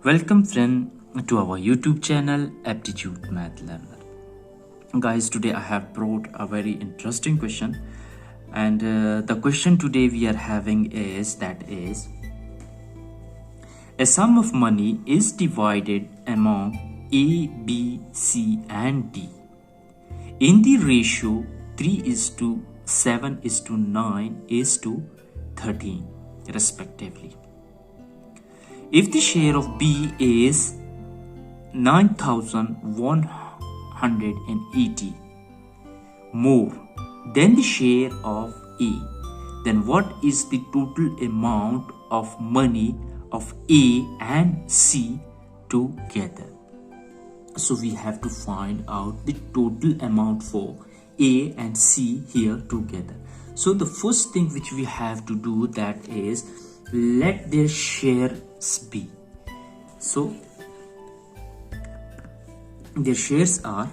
Welcome friend to our YouTube channel Aptitude Math Learner. Guys, today I have brought a very interesting question, and the question today we are having is a sum of money is divided among A, B, C and D in the ratio 3:7:9:13 respectively. If the share of B is 9,180 more than the share of A, then what is the total amount of money of A and C together? So we have to find out the total amount for A and C here together. So the first thing which we have to do, that is let their shares be. So their shares are,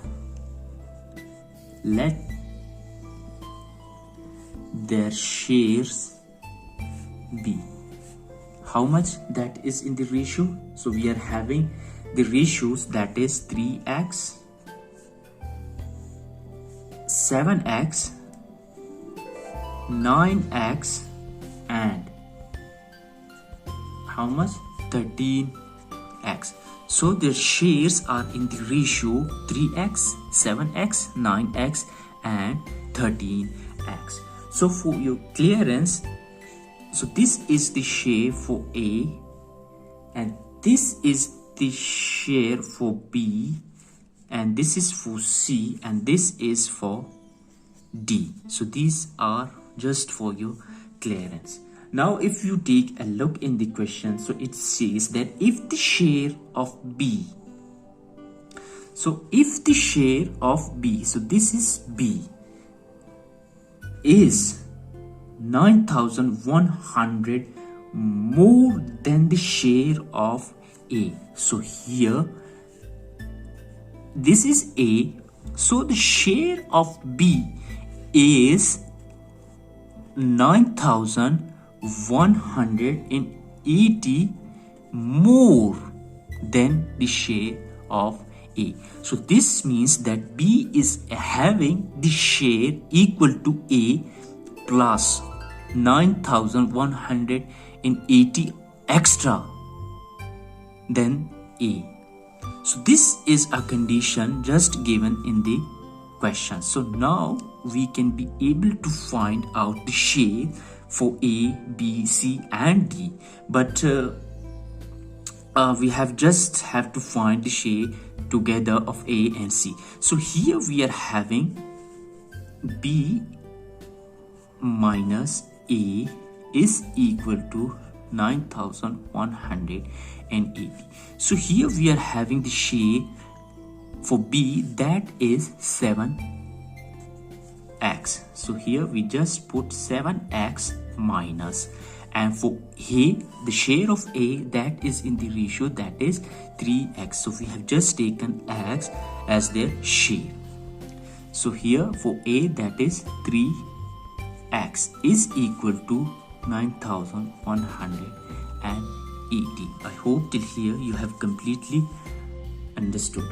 let their shares be. How much that is in the ratio? So we are having the ratios, that is 3x, 7x, 9x and how much? 13x. So their shares are in the ratio 3x, 7x, 9x and 13x. So for your clearance, so this is the share for A and this is the share for B and this is for C and this is for D. So these are just for your clearance. Now if you take a look in the question, so it says that if the share of B, so if the share of B, so this is B, is 9,100 more than the share of A. So here this is A, so the share of B is 9,180 more than the share of A. So this means that B is having the share equal to A plus 9,180 extra than A. So this is a condition just given in the question. So now we can be able to find out the share for A, B, C and D, but we have to find the share together of A and C. So here we are having B minus A is equal to 9,180. So here we are having the share for B, that is 7x. So here we just put 7x minus, and for A, the share of A that is in the ratio, that is 3x. So we have just taken x as their share. So here for A, that is 3x is equal to 9,180. I hope till here you have completely understood.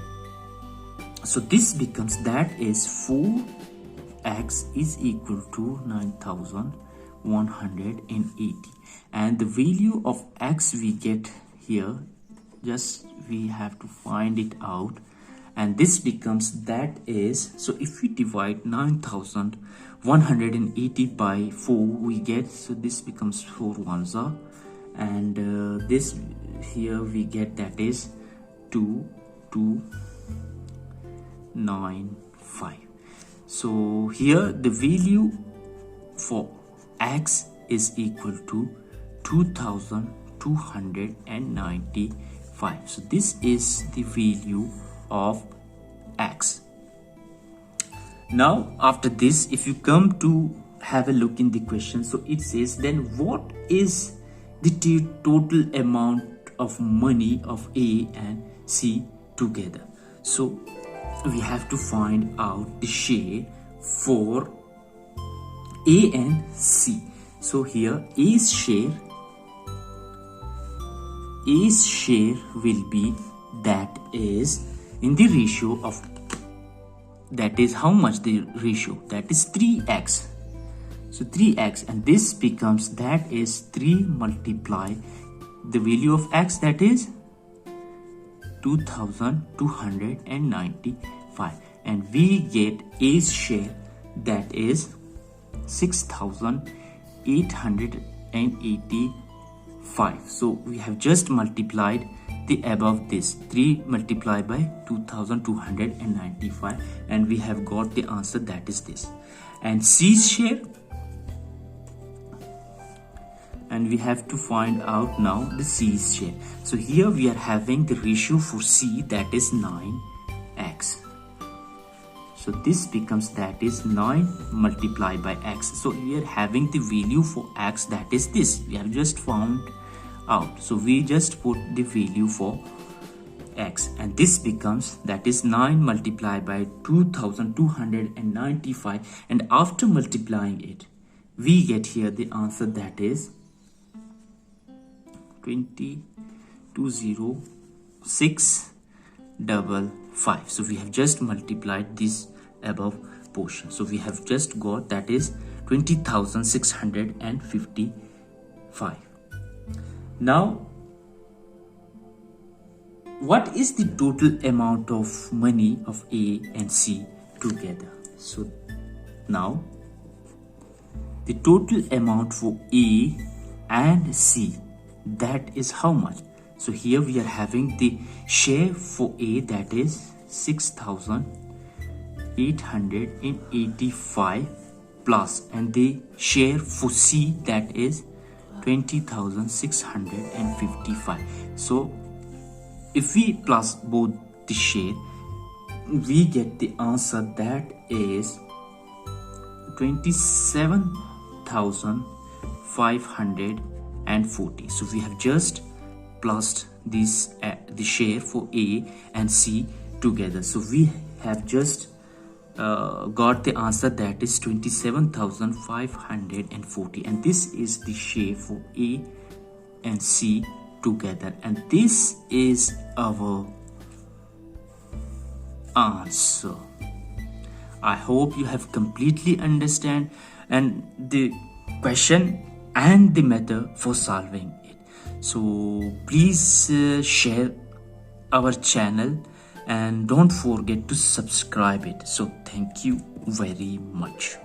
So this becomes, that is 4x is equal to 9,180, and the value of x we get here, just we have to find it out, and this becomes, that is, so if we divide 9,180 by 4 we get, so this becomes 4 ones are, and this here we get, that is 2295. So here the value for x is equal to 2295. So this is the value of x. Now after this, if you come to have a look in the question, so it says then what is the total amount of money of A and C together? So we have to find out the share for A and C. So here A's share A's share will be, that is in the ratio of, that is how much the ratio, that is 3x. So 3x, and this becomes, that is 3 multiply the value of x, that is 2295, and we get A's share, that is 6885. So we have just multiplied the above this 3 multiplied by 2295, and we have got the answer, that is this. And C's share, and we have to find out now the C's share. So here we are having the ratio for C, that is 9x. So this becomes, that is 9 multiplied by x. So we are having the value for x, that is this. We have just found out. So we just put the value for x, and this becomes, that is 9 multiplied by 2295, and after multiplying it we get here the answer, that is 20655. So we have just multiplied this above portion. So we have just got, that is 20,655. Now what is the total amount of money of A and C together? So now the total amount for A and C, that is how much? So here we are having the share for A, that is 6,885 plus, and the share for C, that is 20,655. So if we plus both the share, we get the answer, that is 27,540. So we have just plus this the share for A and C together. So we have just got the answer, that is 27,540, and this is the share for A and C together, and this is our answer. I hope you have completely understand and the question and the method for solving it. So please share our channel and don't forget to subscribe it. So thank you very much.